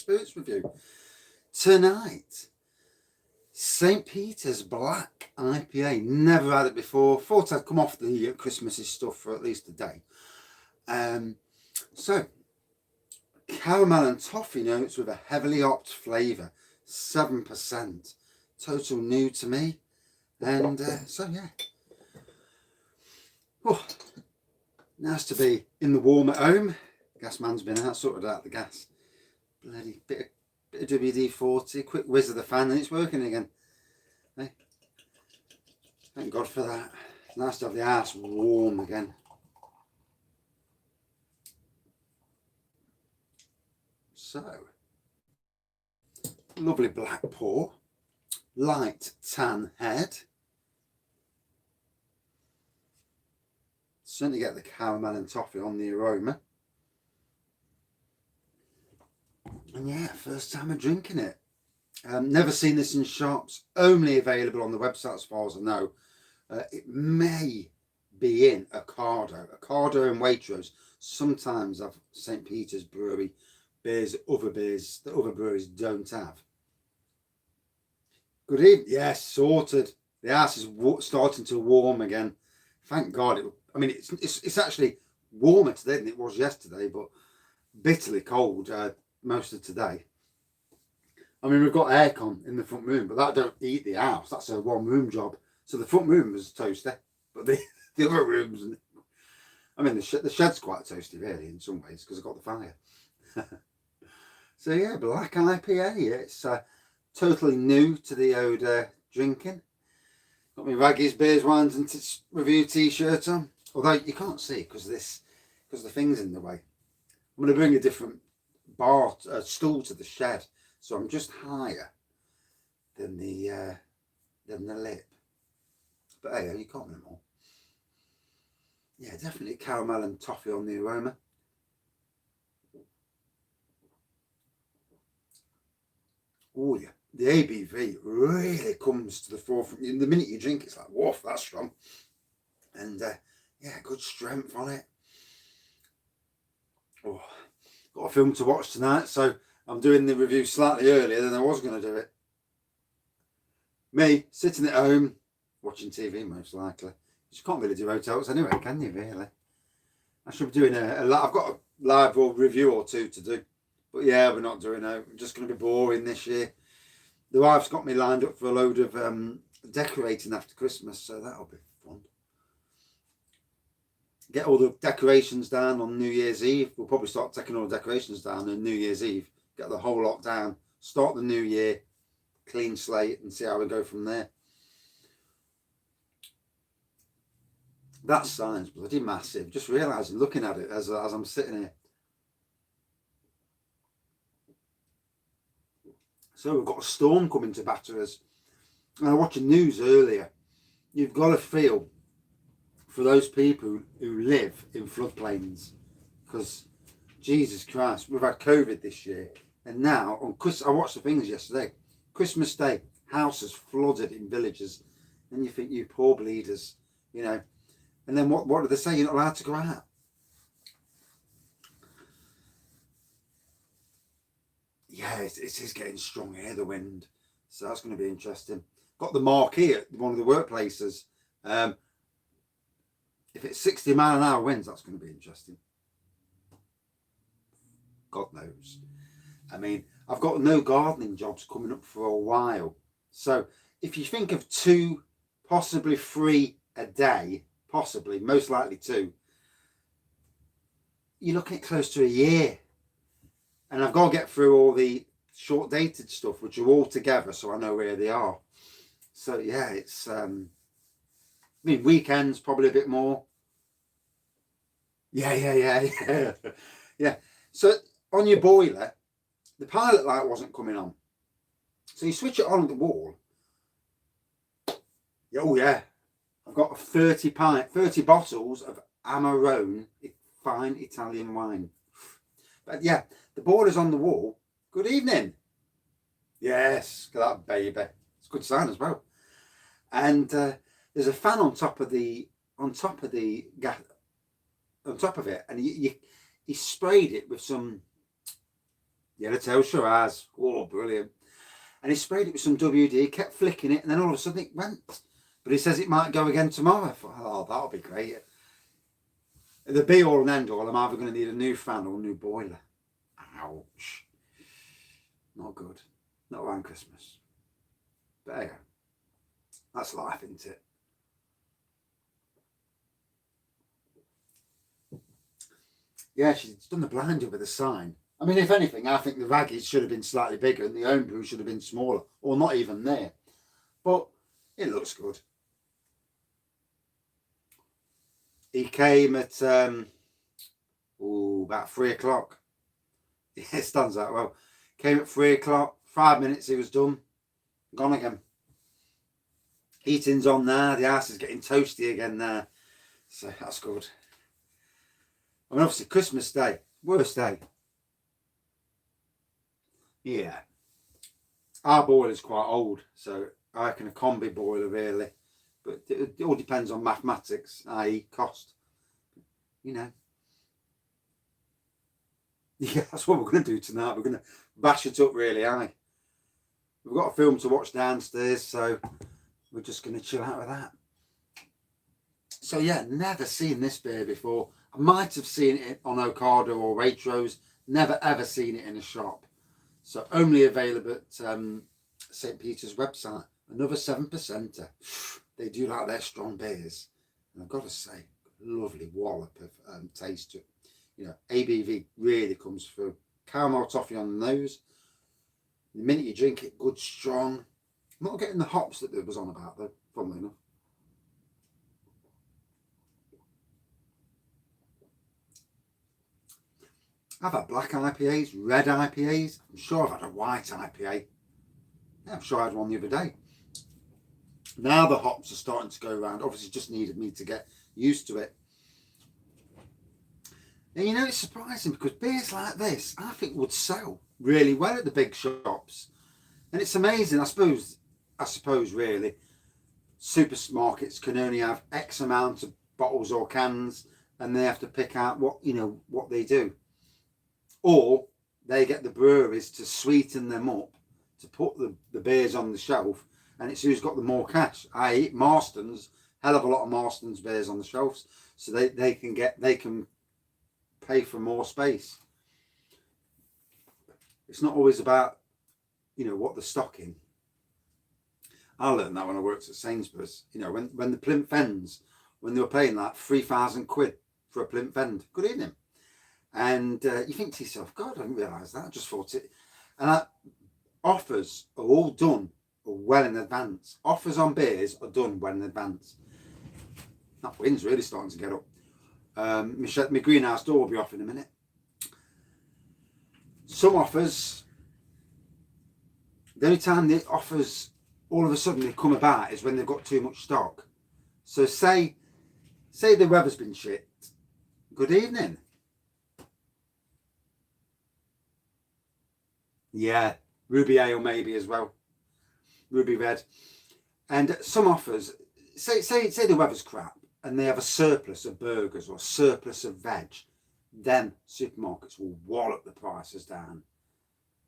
Spirits review. Tonight, St Peters Black IPA. Never had it before. Thought I'd come off the Christmassy stuff for at least a day. So, caramel and toffee notes with a heavily hopped flavour. 7%. Total new to me. And so, yeah. Oh, nice to be in the warm at home. Gas man's been out, sorted out the gas. Bloody bit of WD-40, quick whiz of the fan, and it's working again. Hey, thank God for that. It's nice to have the house warm again. So, lovely black pour, light tan head. Certainly get the caramel and toffee on the aroma. And yeah, first time I'm drinking it. Never seen this in shops. Only available on the website as far as I know. It may be in Ocado and Waitrose. Sometimes have St Peters Brewery beers that other breweries don't have. Good evening. Yes, sorted. The house is starting to warm again. Thank God. It's actually warmer today than it was yesterday, but bitterly cold most of today. I mean, we've got aircon in the front room, but that don't heat the house. That's a one-room job. So the front room was toasty, but the other rooms, the shed's quite toasty really in some ways because I've got the fire. So yeah, black IPA. It's totally new to the old drinking. Got my Raggies Beers, Wines and Review t-shirt on. Although you can't see because the thing's in the way. I'm going to bring a different stool to the shed, so I'm just higher than the lip. But hey, you can't win them all. Yeah, definitely caramel and toffee on the aroma. Oh yeah, the ABV really comes to the forefront. The minute you drink, it's like, woof, that's strong. And yeah, good strength on it. Oh, got a film to watch tonight, so I'm doing the review slightly earlier than I was going to do it. Me, sitting at home, watching TV most likely. You can't really do hotels anyway, can you, really? I should be doing I've got a live review or two to do. But yeah, we're not doing it. I'm just going to be boring this year. The wife's got me lined up for a load of decorating after Christmas, so that'll be fun. Get all the decorations down on New Year's Eve. We'll probably start taking all the decorations down on New Year's Eve. Get the whole lot down. Start the new year, clean slate, and see how we go from there. That sign's bloody massive. Just realising, looking at it as I'm sitting here. So we've got a storm coming to batter us. And I was watching news earlier. You've got to feel for those people who live in floodplains, because Jesus Christ, we've had COVID this year, and now on I watched the things yesterday. Christmas Day, houses flooded in villages, and you think, you poor bleeders, you know. And then what do they say? You're not allowed to go out. Yeah, it is getting strong here, the wind. So that's going to be interesting. Got the marquee at one of the workplaces. If it's 60-mile-an-hour winds, that's going to be interesting. God knows. I mean, I've got no gardening jobs coming up for a while. So if you think of 2, possibly 3 a day, possibly, most likely 2, you're looking at close to a year. And I've got to get through all the short-dated stuff, which are all together, so I know where they are. So, yeah, it's... weekends, probably a bit more. Yeah. Yeah. So, on your boiler, the pilot light wasn't coming on. So, you switch it on at the wall. Oh, yeah. I've got 30 bottles of Amarone fine Italian wine. But, yeah, the boiler's on the wall. Good evening. Yes, look at that baby. It's a good sign as well. And there's a fan on top of it, and he sprayed it with some Yellowtail sure has. Oh, brilliant. And he sprayed it with some WD, kept flicking it, and then all of a sudden it went. But he says it might go again tomorrow. I thought, oh, that'll be great. The be all and end all, I'm either going to need a new fan or a new boiler. Ouch. Not good. Not around Christmas. But hey, that's life, isn't it? Yeah, she's done the blind job with the sign. I mean, if anything, I think the Raggies should have been slightly bigger and the homebrew should have been smaller, or not even there. But it looks good. He came at about 3 o'clock. Yeah, it stands out well. Came at 3 o'clock. 5 minutes, he was done. Gone again. Heating's on there. The house is getting toasty again there. So that's good. I mean, obviously, Christmas Day, worst day. Yeah. Our boiler's quite old, so I reckon a combi boiler really. But it all depends on mathematics, i.e. cost. You know. Yeah, that's what we're going to do tonight. We're going to bash it up really high. We've got a film to watch downstairs, so we're just going to chill out with that. So yeah, never seen this beer before. I might have seen it on Ocado or Waitrose. Never ever seen it in a shop. So only available at St Peters website. Another 7%er. They do like their strong beers. And I've got to say, lovely wallop of taste to it. You know, ABV really comes through. Caramel toffee on the nose. The minute you drink it, good, strong. I'm not getting the hops that there was on about though, funnily enough. I've had black IPAs, red IPAs. I'm sure I've had a white IPA. Yeah, I'm sure I had one the other day. Now the hops are starting to go around. Obviously, just needed me to get used to it. And you know, it's surprising because beers like this, I think, would sell really well at the big shops. And it's amazing, I suppose really, supermarkets can only have X amount of bottles or cans, and they have to pick out what they do. Or they get the breweries to sweeten them up to put the beers on the shelf, and it's who's got the more cash. I.e. Marston's, hell of a lot of Marston's beers on the shelves, so they can pay for more space. It's not always about what they're stocking. I learned that when I worked at Sainsbury's. When the plinth ends, when they were paying like 3,000 quid for a plinth end. Good evening. And you think to yourself, God, I didn't realise that. I just thought it. And offers are all done well in advance. Offers on beers are done well in advance. That wind's really starting to get up. My greenhouse door will be off in a minute. Some offers, the only time the offers all of a sudden they come about is when they've got too much stock. So say the weather's been shit. Good evening. Yeah, Ruby Ale maybe as well. Ruby Red. And some offers, say the weather's crap and they have a surplus of burgers or a surplus of veg, then supermarkets will wallop the prices down.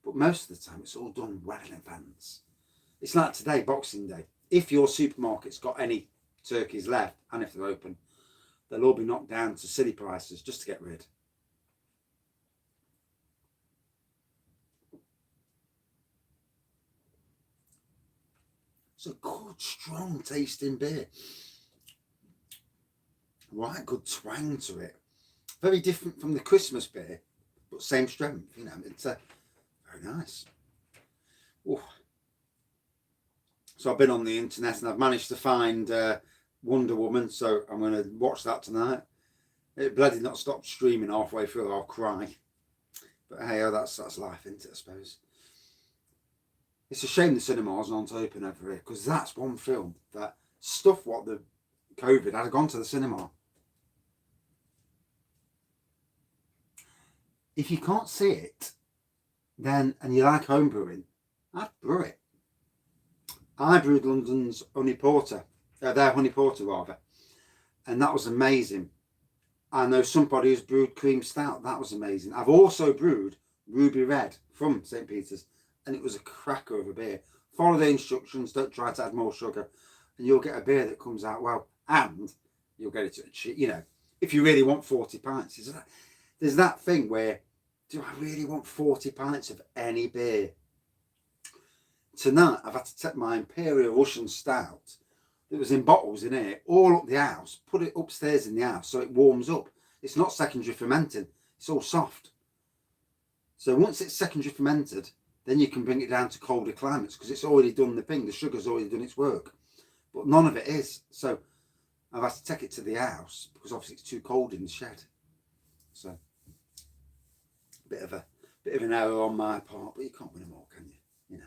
But most of the time it's all done well in advance. It's like today, Boxing Day. If your supermarket's got any turkeys left, and if they're open, they'll all be knocked down to silly prices just to get rid. It's a good, strong tasting beer. Right, good twang to it. Very different from the Christmas beer, but same strength. It's very nice. Ooh. So I've been on the internet and I've managed to find Wonder Woman, so I'm going to watch that tonight. It bloody not stop streaming halfway through, I'll cry. But hey, that's life, isn't it, I suppose. It's a shame the cinemas aren't open over here, because that's one film that stuff what the COVID had gone to the cinema. If you can't see it, then, and you like home brewing, I'd brew it. I brewed London's honey porter, their honey porter rather, and that was amazing. I know somebody who's brewed cream stout, that was amazing. I've also brewed Ruby Red from St Peters, and it was a cracker of a beer. Follow the instructions, don't try to add more sugar, and you'll get a beer that comes out well, and you'll get it at a cheap, you know, if you really want 40 pints. There's that thing where, do I really want 40 pints of any beer? Tonight, I've had to take my Imperial Russian Stout that was in bottles in here, all up the house, put it upstairs in the house so it warms up. It's not secondary fermenting, it's all soft. So once it's secondary fermented, then you can bring it down to colder climates because it's already done the thing, the sugar's already done its work. But none of it is. So I've had to take it to the house because obviously it's too cold in the shed. So bit of an error on my part, but you can't win them all, can you? You know.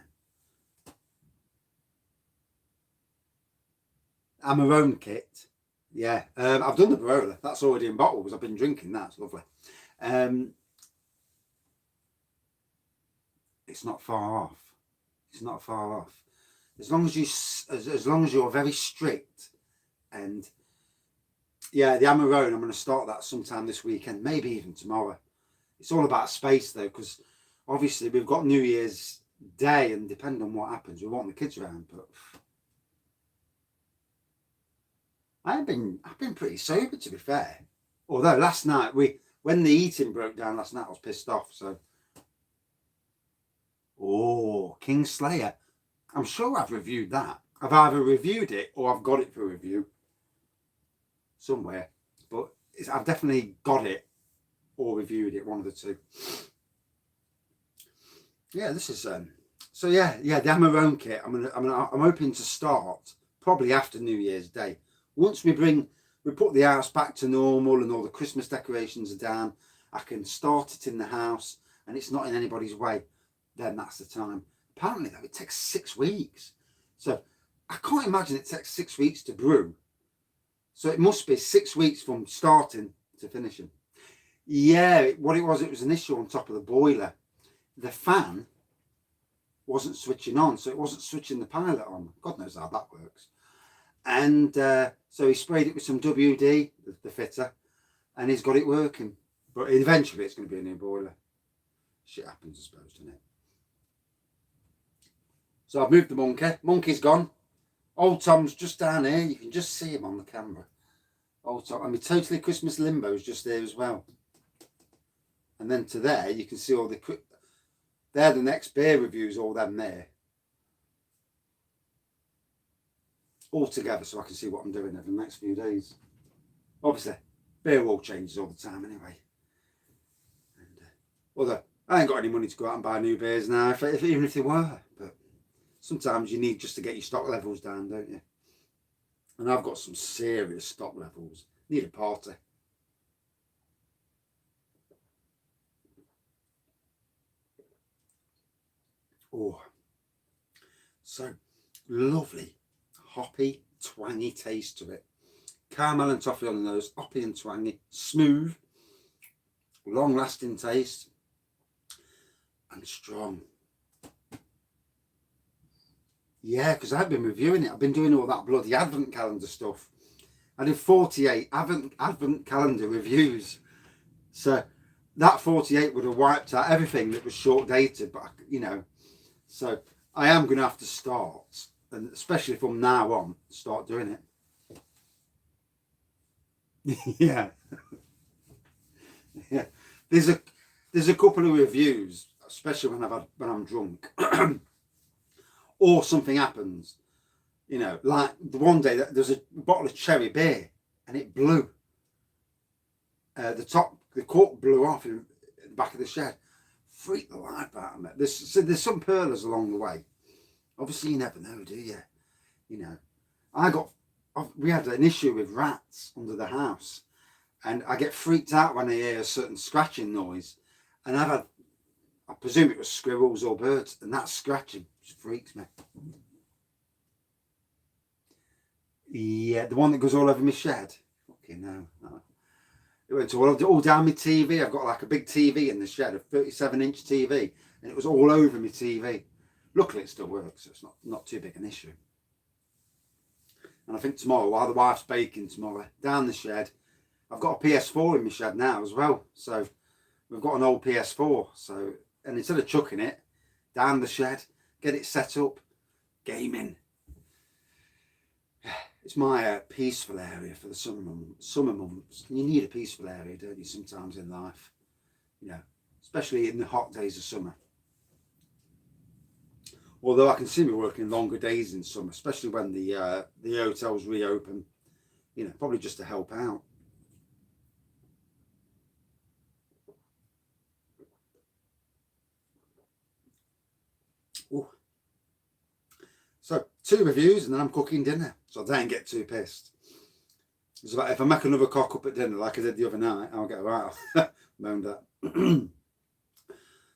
Amarone kit. Yeah, I've done the Barola. That's already in bottles. I've been drinking that. It's lovely. It's not far off. It's not far off. As long as you're very strict, and yeah, the Amarone, I'm going to start that sometime this weekend, maybe even tomorrow. It's all about space though, because obviously we've got New Year's Day, and depending on what happens, we want the kids around. But I've been pretty sober, to be fair. Although last night when the eating broke down last night, I was pissed off. So, oh, Kingslayer. I'm sure I've reviewed that. I've either reviewed it or I've got it for review somewhere. But I've definitely got it or reviewed it, one of the two. Yeah, this is so yeah, the Amarone kit. I'm hoping to start probably after New Year's Day. Once we put the house back to normal and all the Christmas decorations are down, I can start it in the house and it's not in anybody's way. Then that's the time. Apparently though, it takes 6 weeks. So I can't imagine it takes 6 weeks to brew. So it must be 6 weeks from starting to finishing. Yeah, what it was an issue on top of the boiler. The fan wasn't switching on, so it wasn't switching the pilot on. God knows how that works. And so he sprayed it with some WD, the fitter, and he's got it working. But eventually it's going to be a new boiler. Shit happens, I suppose, doesn't it? So I've moved the monkey. Monkey's gone. Old Tom's just down here. You can just see him on the camera. Old Tom. I mean, Totally Christmas Limbo's just there as well. And then to there, you can see all the... They're the next beer reviews, all them there. All together so I can see what I'm doing over the next few days. Obviously, beer all changes all the time anyway. And, although, I ain't got any money to go out and buy new beers now, even if they were. But sometimes you need just to get your stock levels down, don't you? And I've got some serious stock levels. Need a party. Oh, so lovely, hoppy, twangy taste to it. Caramel and toffee on the nose, hoppy and twangy, smooth, long-lasting taste, and strong. Yeah, because I've been reviewing it. I've been doing all that bloody advent calendar stuff. I did 48 advent calendar reviews. So that 48 would have wiped out everything that was short dated, but you know. So I am going to have to start, and especially from now on, start doing it. Yeah. Yeah. There's a couple of reviews, especially when I'm drunk, or something happens. You know, like the one day that there's a bottle of cherry beer and it blew. The cork blew off in the back of the shed. Freaked the life out of me. There's some pearlers along the way. Obviously, you never know, do you? You know, we had an issue with rats under the house, and I get freaked out when I hear a certain scratching noise. And I presume it was squirrels or birds, and that scratching just freaks me. Yeah, the one that goes all over my shed. Fucking no. It went all down my TV. I've got like a big TV in the shed, a 37-inch TV, and it was all over my TV. Luckily, it still works, so it's not too big an issue. And I think tomorrow, while the wife's baking tomorrow, down the shed, I've got a PS4 in my shed now as well. So we've got an old PS4, so and instead of chucking it down the shed, get it set up, gaming. It's my peaceful area for the summer months. And you need a peaceful area, don't you, sometimes in life? You know, especially in the hot days of summer. Although I can see me working longer days in summer, especially when the hotels reopen. You know, probably just to help out. Ooh. So 2 reviews and then I'm cooking dinner, so I don't get too pissed. It's like if I make another cock up at dinner like I did the other night, I'll get right off. Moaned at.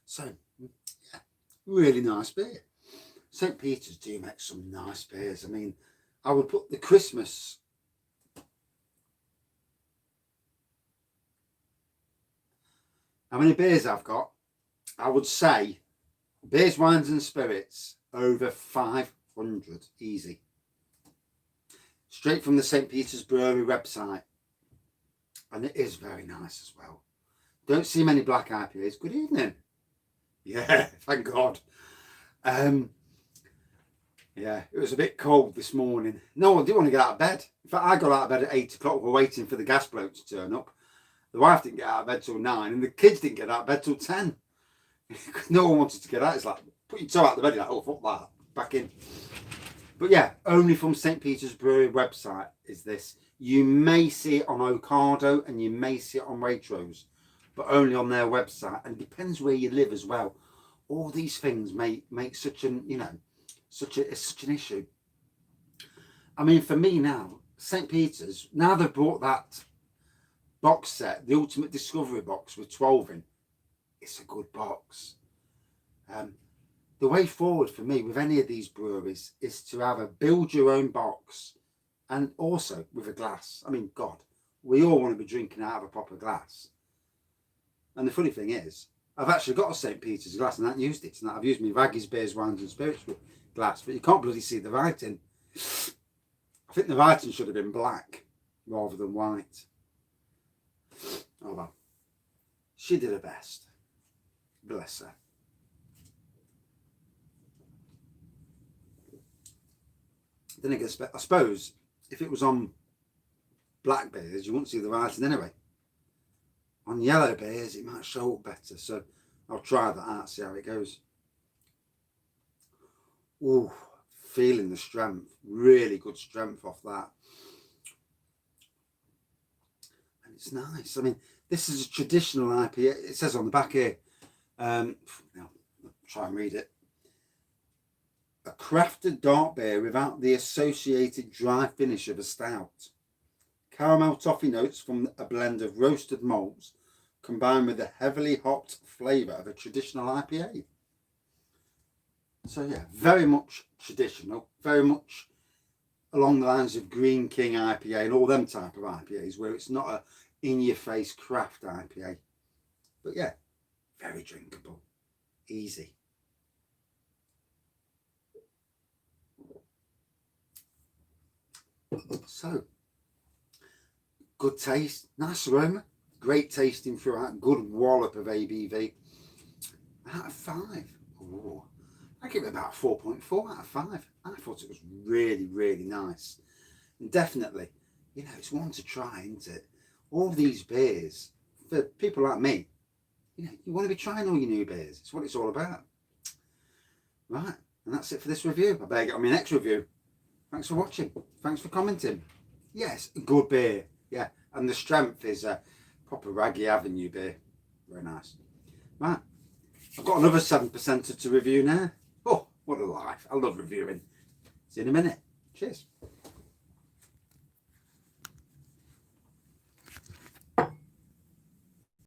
So, yeah, really nice beer. St Peters do make some nice beers. I mean, I would put the Christmas. How many beers I've got? I would say beers, wines and spirits over 500 easy. Straight from the St Peters Brewery website. And it is very nice as well. Don't see many black IPAs. Good evening. Yeah, thank God. Yeah, it was a bit cold this morning. No one didn't want to get out of bed. In fact, I got out of bed at 8 o'clock. We're waiting for the gas bloke to turn up. The wife didn't get out of bed till 9 and the kids didn't get out of bed till 10. No one wanted to get out. It's like, put your toe out of the bed. You're like, oh, fuck that. Back in. But yeah, only from St Peters Brewery website is this. You may see it on Ocado and you may see it on Waitrose, but only on their website. And it depends where you live as well. All these things make such an, you know, such an issue. I mean, for me now, St Peters, now they've brought that box set, the Ultimate Discovery box with 12 in, it's a good box. The way forward for me with any of these breweries is to have a build your own box, and also with a glass. I mean, God, we all want to be drinking out of a proper glass. And the funny thing is, I've actually got a St Peters glass and I haven't used it tonight. I've used my Raggy's beers, wines and spirits with glass, but you can't bloody see the writing. I think the writing should have been black rather than white. Oh well, she did her best. Bless her. Then again, I suppose if it was on black beers, you wouldn't see the writing anyway. On yellow beers, it might show up better. So I'll try that out, see how it goes. Ooh, feeling the strength. Really good strength off that. And it's nice. I mean, this is a traditional IPA. It says on the back here. Now, I'll try and read it. A crafted dark beer without the associated dry finish of a stout. Caramel toffee notes from a blend of roasted malts combined with the heavily hopped flavour of a traditional IPA. So yeah, very much traditional, very much along the lines of Green King IPA and all them type of IPAs where it's not a in-your-face craft IPA. But yeah, very drinkable, easy. So, good taste, nice aroma, great tasting throughout, good wallop of ABV. Out of 5, ooh, I give it about 4.4 out of 5. I thought it was really, really nice. And definitely, you know, it's one to try, isn't it? All these beers, for people like me, you know, you want to be trying all your new beers. It's what it's all about. Right, and that's it for this review. I better get on my next review. Thanks for watching. Thanks for commenting. Yes, good beer. Yeah, and the strength is a proper Raggy Avenue beer. Very nice. Right, I've got another 7%er to review now. Oh, what a life. I love reviewing. See you in a minute. Cheers.